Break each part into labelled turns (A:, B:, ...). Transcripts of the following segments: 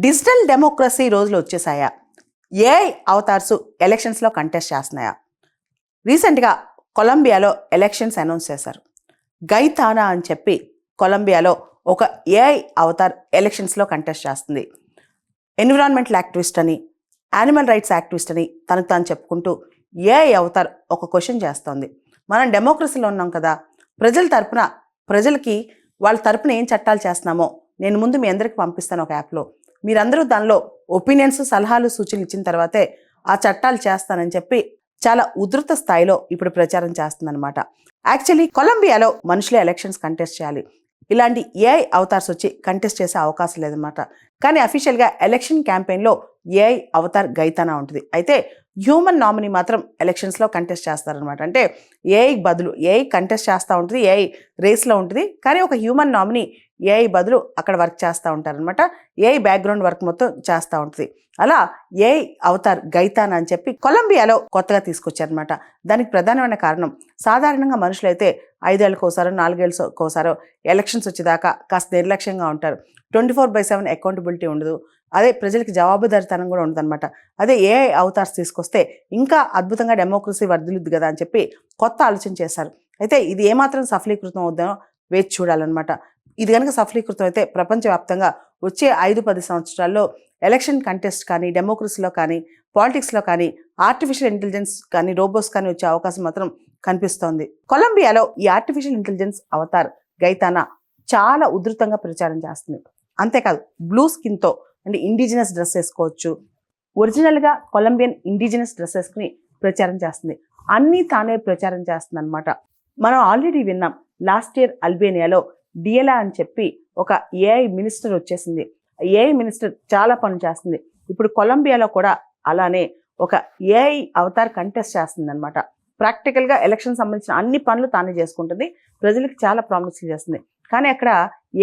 A: Digital democracy రోజులు వచ్చేసాయా? AI avatars ఎలక్షన్స్లో contest చేస్తున్నాయా? రీసెంట్గా కొలంబియాలో ఎలక్షన్స్ అనౌన్స్ చేశారు. గైతానా అని చెప్పి కొలంబియాలో ఒక ఏఐ అవతార్ ఎలక్షన్స్లో కంటెస్ట్ చేస్తుంది. ఎన్విరాన్మెంటల్ యాక్టివిస్ట్ అని, యానిమల్ రైట్స్ యాక్టివిస్ట్ అని తనకు తాను చెప్పుకుంటూ ఏఐ అవతార్ ఒక క్వశ్చన్ చేస్తోంది. మనం డెమోక్రసీలో ఉన్నాం కదా, ప్రజలకి వాళ్ళ తరపున ఏం చట్టాలు చేస్తున్నామో నేను ముందు మీ అందరికి పంపిస్తాను ఒక యాప్లో. మీరందరూ దానిలో ఒపీనియన్స్, సలహాలు, సూచనలు ఇచ్చిన తర్వాతే ఆ చట్టాలు చేస్తానని చెప్పి చాలా ఉధృత స్థాయిలో ఇప్పుడు ప్రచారం చేస్తుందన్నమాట. యాక్చువల్లీ కొలంబియాలో మనుషులే ఎలక్షన్స్ కంటెస్ట్ చేయాలి. ఇలాంటి ఏఐ అవతార్స్ వచ్చి కంటెస్ట్ చేసే అవకాశం లేదన్నమాట. కానీ అఫీషియల్గా ఎలక్షన్ క్యాంపెయిన్లో ఏఐ అవతార్ గైతానా ఉంటుంది. అయితే హ్యూమన్ నామినీ మాత్రం ఎలక్షన్స్లో కంటెస్ట్ చేస్తారనమాట. అంటే ఏఐ బదులు ఏఐ కంటెస్ట్ చేస్తూ ఉంటుంది, ఏఐ రేస్లో ఉంటుంది, కానీ ఒక హ్యూమన్ నామినీ ఏఐ బదులు అక్కడ వర్క్ చేస్తూ ఉంటారనమాట. ఏఐ బ్యాక్గ్రౌండ్ వర్క్ మొత్తం చేస్తూ ఉంటుంది. అలా ఏఐ అవతార్ గైతానా అని చెప్పి కొలంబియాలో కొత్తగా తీసుకొచ్చారనమాట. దానికి ప్రధానమైన కారణం, సాధారణంగా మనుషులైతే 5 ఏళ్ళకోసారో 4 ఏళ్ళకోసారో ఎలక్షన్స్ వచ్చేదాకా కాస్త నిర్లక్ష్యంగా ఉంటారు. 24/7 అకౌంటబిలిటీ ఉండదు. అదే ప్రజలకి జవాబుదారితనం కూడా ఉండదన్నమాట. అదే ఏఐ అవతార్స్ తీసుకొస్తే ఇంకా అద్భుతంగా డెమోక్రసీ వర్ధిల్లుద్ది కదా అని చెప్పి కొత్త ఆలోచన చేశారు. అయితే ఇది ఏమాత్రం సఫలీకృతం అవుతుందో వేచి చూడాలన్నమాట. ఇది కనుక సఫలీకృతం అయితే ప్రపంచవ్యాప్తంగా వచ్చే 5-10 సంవత్సరాల్లో ఎలక్షన్ కంటెస్ట్ కానీ, డెమోక్రసీలో కానీ, పాలిటిక్స్లో కానీ, ఆర్టిఫిషియల్ ఇంటెలిజెన్స్ కానీ, రోబోట్స్ కానీ వచ్చే అవకాశం మాత్రం కనిపిస్తోంది. కొలంబియాలో ఈ ఆర్టిఫిషియల్ ఇంటెలిజెన్స్ అవతార్ గైతానా చాలా ఉధృతంగా ప్రచారం చేస్తుంది. అంతేకాదు బ్లూ స్కిన్తో అంటే ఇండిజినస్ డ్రెస్ వేసుకోవచ్చు. ఒరిజినల్గా కొలంబియన్ ఇండిజినస్ డ్రెస్ వేసుకుని ప్రచారం చేస్తుంది. అన్నీ తానే ప్రచారం చేస్తుంది అనమాట. మనం ఆల్రెడీ విన్నాం, లాస్ట్ ఇయర్ అల్బేనియాలో డియలా అని చెప్పి ఒక ఏఐ మినిస్టర్ వచ్చేసింది. ఏఐ మినిస్టర్ చాలా పనులు చేస్తుంది. ఇప్పుడు కొలంబియాలో కూడా అలానే ఒక ఏఐ అవతార్ కంటెస్ట్ చేస్తుంది అనమాట. ప్రాక్టికల్గా ఎలక్షన్ సంబంధించిన అన్ని పనులు తానే చేసుకుంటుంది, ప్రజలకు చాలా ప్రామిస్ చేస్తుంది. కానీ అక్కడ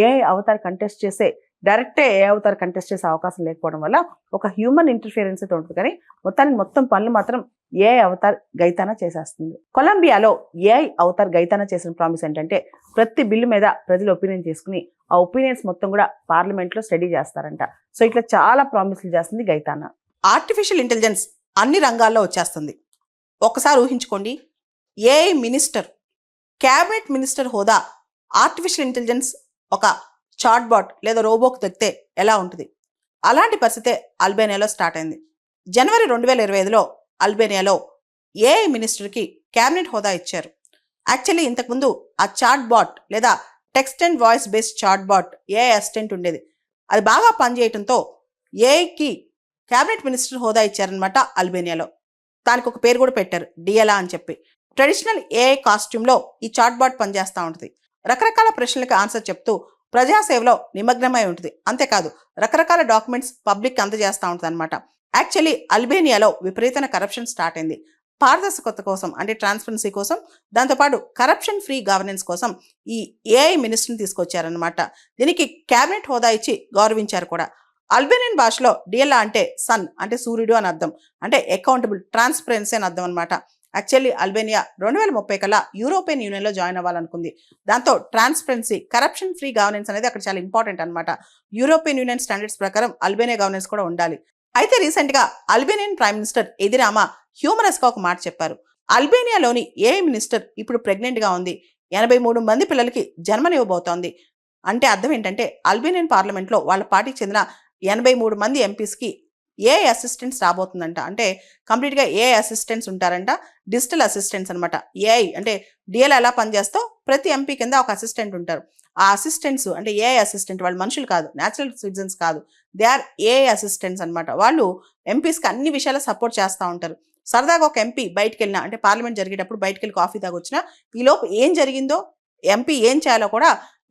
A: ఏఐ అవతార్ కంటెస్ట్ చేసే డైరెక్టే ఏ అవతార్ కంటెస్ట్ చేసే అవకాశం లేకపోవడం వల్ల ఒక హ్యూమన్ ఇంటర్ఫియరెన్స్ అయితే ఉంటుంది, కానీ మొత్తం పనులు మాత్రం ఏఐ అవతార్ గైతానా చేసేస్తుంది. కొలంబియాలో ఏఐ అవతార్ గైతానా చేసిన ప్రామిస్ ఏంటంటే, ప్రతి బిల్లు మీద ప్రజలు ఒపీనియన్ చేసుకుని ఆ ఒపీనియన్స్ మొత్తం కూడా పార్లమెంట్లో స్టడీ చేస్తారంట. సో ఇట్లా చాలా ప్రామిస్లు చేస్తుంది గైతానా. ఆర్టిఫిషియల్ ఇంటెలిజెన్స్ అన్ని రంగాల్లో వచ్చేస్తుంది. ఒకసారి ఊహించుకోండి, ఏఐ మినిస్టర్, క్యాబినెట్ మినిస్టర్ హోదా ఆర్టిఫిషియల్ ఇంటెలిజెన్స్ ఒక చాట్బాట్ లేదా రోబోకి దక్కితే ఎలా ఉంటుంది? అలాంటి పరిస్థితే అల్బేనియాలో స్టార్ట్ అయింది. జనవరి 2025లో అల్బేనియాలో ఏఐ మినిస్టర్కి క్యాబినెట్ హోదా ఇచ్చారు. యాక్చువల్లీ ఇంతకుముందు ఆ చాట్బాట్ లేదా text and voice based chatbot AI assistant ఉండేది. అది బాగా పనిచేయటంతో ఏఐకి క్యాబినెట్ మినిస్టర్ హోదా ఇచ్చారనమాట అల్బేనియాలో. దానికి ఒక పేరు కూడా పెట్టారు, డియలా అని చెప్పి. ట్రెడిషనల్ ఏఐ కాస్ట్యూమ్లో ఈ చాట్బాట్ పనిచేస్తూ ఉంటుంది. రకరకాల ప్రశ్నలకు ఆన్సర్ చెప్తూ ప్రజాసేవలో నిమగ్నమై ఉంటుంది. అంతేకాదు రకరకాల డాక్యుమెంట్స్ పబ్లిక్ అందజేస్తూ ఉంటుంది అనమాట. యాక్చువల్లీ అల్బేనియాలో విపరీతమైన కరప్షన్ స్టార్ట్ అయింది. పారదర్శకత కోసం అంటే ట్రాన్స్పరెన్సీ కోసం, దాంతోపాటు కరప్షన్ ఫ్రీ గవర్నెన్స్ కోసం ఈ ఏఐ మినిస్టర్ని తీసుకొచ్చారనమాట. దీనికి క్యాబినెట్ హోదా ఇచ్చి గౌరవించారు కూడా. అల్బేనియన్ భాషలో డియలా అంటే సన్ అంటే సూర్యుడు అని అర్థం. అంటే అకౌంటబుల్, ట్రాన్స్పరెన్సీ అని అర్థం అనమాట. యాక్చువల్లీ అల్బేనియా 2030 కల్లా యూరోపియన్ యూనియన్లో జాయిన్ అవ్వాలనుకుంది. దాంతో ట్రాన్స్పరెన్సీ, కరప్షన్ ఫ్రీ గవర్నెన్స్ అనేది అక్కడ చాలా ఇంపార్టెంట్ అనమాట. యూరోపియన్ యూనియన్ స్టాండర్డ్స్ ప్రకారం అల్బేనియా గవర్నెన్స్ కూడా ఉండాలి. అయితే రీసెంట్గా అల్బేనియన్ ప్రైమ్ మినిస్టర్ ఎదిరామా హ్యూమరస్గా ఒక మాట చెప్పారు. అల్బేనియాలోని ఏఐ మినిస్టర్ ఇప్పుడు ప్రెగ్నెంట్గా ఉంది, 83 మంది పిల్లలకి జన్మనివ్వబోతోంది. అంటే అర్థం ఏంటంటే, అల్బేనియన్ పార్లమెంట్లో వాళ్ళ పార్టీకి చెందిన 83 మంది ఎంపీస్కి ఏఐ అసిస్టెంట్స్ రాబోతుందంట. అంటే కంప్లీట్గా ఏఐ అసిస్టెంట్స్ ఉంటారంట, డిజిటల్ అసిస్టెంట్స్ అనమాట. ఏఐ అంటే డిఎల్ ఎలా పనిచేస్తో ప్రతి ఎంపీ కింద ఒక అసిస్టెంట్ ఉంటారు. ఆ అసిస్టెంట్స్ అంటే ఏఐ అసిస్టెంట్ వాళ్ళు మనుషులు కాదు, న్యాచురల్ సిటిజన్స్ కాదు, దే ఆర్ ఏఐ అసిస్టెంట్స్ అనమాట. వాళ్ళు ఎంపీస్కి అన్ని విషయాలు సపోర్ట్ చేస్తూ ఉంటారు. సరదాగా ఒక ఎంపీ బయటకు వెళ్ళినా, అంటే పార్లమెంట్ జరిగేటప్పుడు బయటకు వెళ్ళి కాఫీ తాగొచ్చినా, ఈలోపు ఏం జరిగిందో, ఎంపీ ఏం చేయాలో కూడా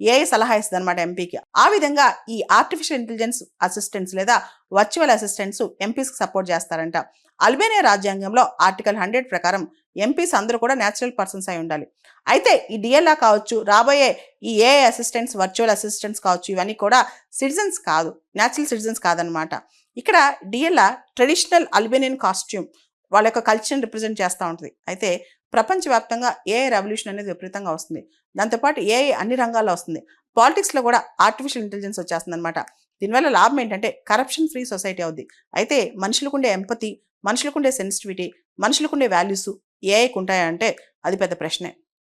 A: ఏఐ సలహా ఇస్తుంది అనమాట ఎంపీకి. ఆ విధంగా ఈ ఆర్టిఫిషియల్ ఇంటెలిజెన్స్ అసిస్టెంట్స్ లేదా వర్చువల్ అసిస్టెంట్స్ ఎంపీస్కి సపోర్ట్ చేస్తారంట. అల్బేనియా రాజ్యాంగంలో ఆర్టికల్ 100 ప్రకారం ఎంపీస్ అందరూ కూడా న్యాచురల్ పర్సన్స్ అయి ఉండాలి. అయితే ఈ డిఎల్ఆ కావచ్చు, రాబోయే ఈ ఏఐ అసిస్టెంట్స్, వర్చువల్ అసిస్టెంట్స్ కావచ్చు, ఇవన్నీ కూడా సిటిజన్స్ కాదు, న్యాచురల్ సిటిజన్స్ కాదనమాట. ఇక్కడ డిఎల్ఆ ట్రెడిషనల్ అల్బేనియన్ కాస్ట్యూమ్ వాళ్ళ యొక్క కల్చర్ని రిప్రజెంట్ చేస్తూ ఉంటుంది. అయితే ప్రపంచవ్యాప్తంగా ఏఐ రెవల్యూషన్ అనేది విపరీతంగా వస్తుంది. దాంతోపాటు ఏఐ అన్ని రంగాల్లో వస్తుంది. పాలిటిక్స్లో కూడా ఆర్టిఫిషియల్ ఇంటెలిజెన్స్ వచ్చేస్తుంది అనమాట. దీనివల్ల లాభం ఏంటంటే కరప్షన్ ఫ్రీ సొసైటీ అవుద్ది. అయితే మనుషులకుండే ఎంపతి, మనుషులకుండే సెన్సిటివిటీ, మనుషులకుండే వాల్యూస్ ఏఐకి ఉంటాయా అంటే అది పెద్ద ప్రశ్నే.